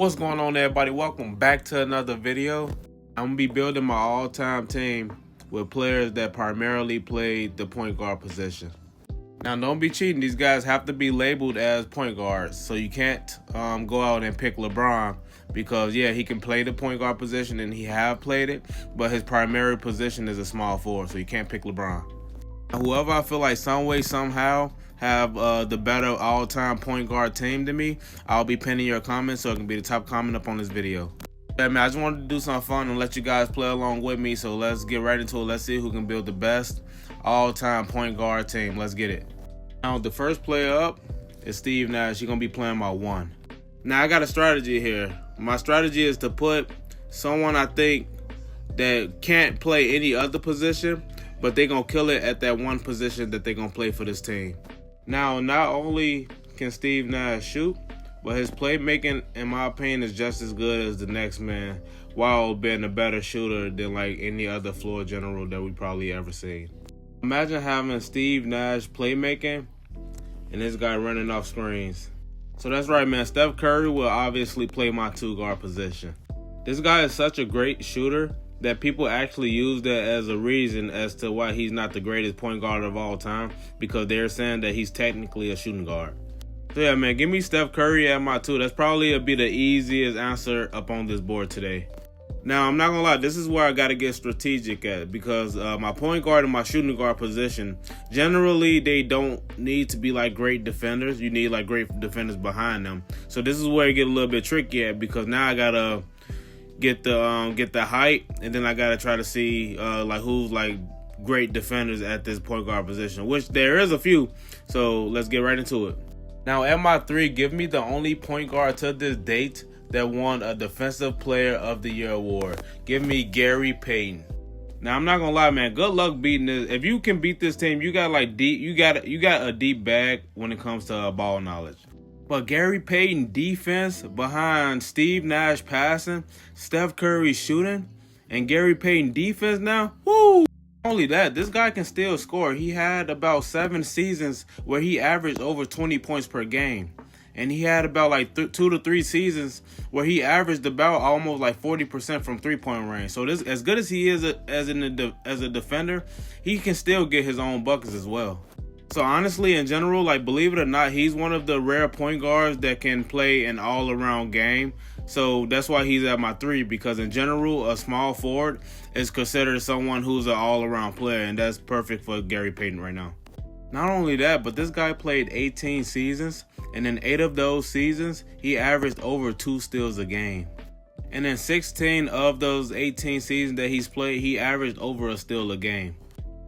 What's going on, everybody? Welcome back to another video. I'm gonna be building my all-time team with players that primarily play the point guard position. Now, don't be cheating. These guys have to be labeled as point guards, so you can't go out and pick LeBron because, yeah, he can play the point guard position and he have played it, but his primary position is a small forward, so you can't pick LeBron. Whoever I feel like some way, somehow have the better all-time point guard team than me, I'll be pinning your comments so it can be the top comment up on this video. Yeah, man, I just wanted to do something fun and let you guys play along with me, so let's get right into it. Let's see who can build the best all-time point guard team. Let's get it. Now, the first player up is Steve Nash. He's going to be playing my 1. Now, I got a strategy here. My strategy is to put someone I think that can't play any other position, but they're going to kill it at that one position that they're going to play for this team. Now, not only can Steve Nash shoot, but his playmaking, in my opinion, is just as good as the next man, while being a better shooter than like any other floor general that we probably ever seen. Imagine having Steve Nash playmaking and this guy running off screens. So that's right, man. Steph Curry will obviously play my 2 guard position. This guy is such a great shooter that people actually use that as a reason as to why he's not the greatest point guard of all time, because they're saying that he's technically a shooting guard. So yeah, man, give me Steph Curry at my 2. That's probably be the easiest answer up on this board today. Now, I'm not gonna lie, this is where I gotta get strategic at, because my point guard and my shooting guard position, generally they don't need to be like great defenders. You need like great defenders behind them. So this is where it get a little bit tricky at, because now I gotta get the height, and then I gotta try to see like who's like great defenders at this point guard position, which there is a few. So let's get right into it. Now, at my 3, give me the only point guard to this date that won a Defensive Player of the Year award. Give me Gary Payton. Now, I'm not gonna lie, man. Good luck beating this. If you can beat this team, you got like deep. You got a deep bag when it comes to ball knowledge. But Gary Payton defense behind Steve Nash passing, Steph Curry shooting, and Gary Payton defense now, woo! Not only that, this guy can still score. He had about 7 seasons where he averaged over 20 points per game. And he had about like 2 to 3 seasons where he averaged about almost like 40% from 3-point range. So this, as good as he is as a defender, he can still get his own buckets as well. So honestly, in general, like, believe it or not, he's one of the rare point guards that can play an all-around game. So that's why he's at my 3, because in general, a small forward is considered someone who's an all-around player, and that's perfect for Gary Payton right now. Not only that, but this guy played 18 seasons, and in 8 of those seasons, he averaged over 2 steals a game. And in 16 of those 18 seasons that he's played, he averaged over a steal a game.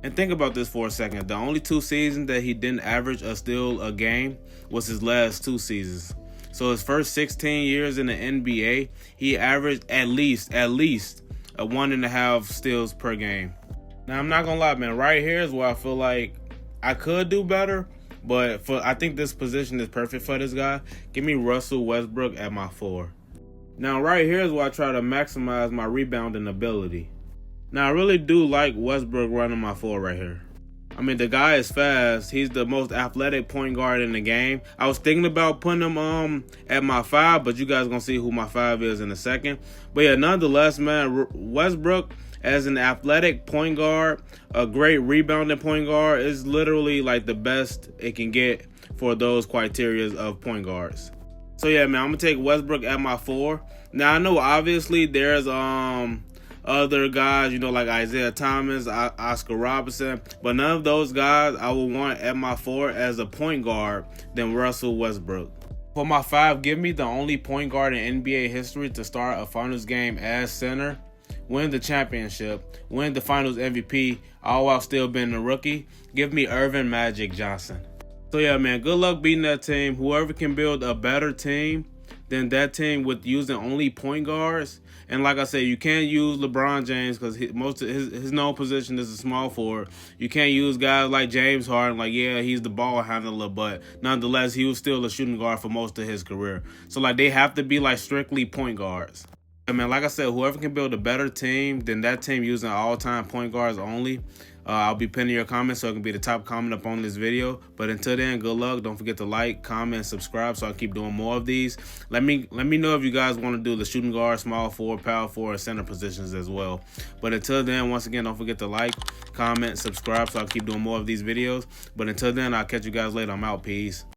And think about this for a second. The only 2 seasons that he didn't average a steal a game was his last 2 seasons. So his first 16 years in the NBA, he averaged at least a 1.5 steals per game. Now, I'm not gonna lie, man. Right here is where I feel like I could do better, but I think this position is perfect for this guy. Give me Russell Westbrook at my 4. Now, right here is where I try to maximize my rebounding ability. Now, I really do like Westbrook running my 4 right here. I mean, the guy is fast. He's the most athletic point guard in the game. I was thinking about putting him at my 5, but you guys gonna see who my 5 is in a second. But yeah, nonetheless, man, Westbrook as an athletic point guard, a great rebounding point guard, is literally like the best it can get for those criteria of point guards. So yeah, man, I'm gonna take Westbrook at my 4. Now, I know obviously there's other guys, you know, like Isaiah Thomas, Oscar Robertson, but none of those guys I would want at my 4 as a point guard than Russell Westbrook. For my 5, give me the only point guard in NBA history to start a finals game as center, win the championship, win the finals MVP, all while still being a rookie. Give me Earvin Magic Johnson. So yeah, man, good luck beating that team. Whoever can build a better team than that team with using only point guards. And like I said, you can't use LeBron James because most of his known position is a small forward. You can't use guys like James Harden. Like, yeah, he's the ball handler, but nonetheless, he was still a shooting guard for most of his career. So like, they have to be like strictly point guards. I mean, like I said, whoever can build a better team than that team using all-time point guards only, I'll be pinning your comments so it can be the top comment up on this video. But until then, good luck. Don't forget to like, comment, and subscribe so I keep doing more of these. Let me know if you guys want to do the shooting guard, small forward, power forward, center positions as well. But until then, once again, don't forget to like, comment, subscribe so I keep doing more of these videos. But until then, I'll catch you guys later. I'm out. Peace.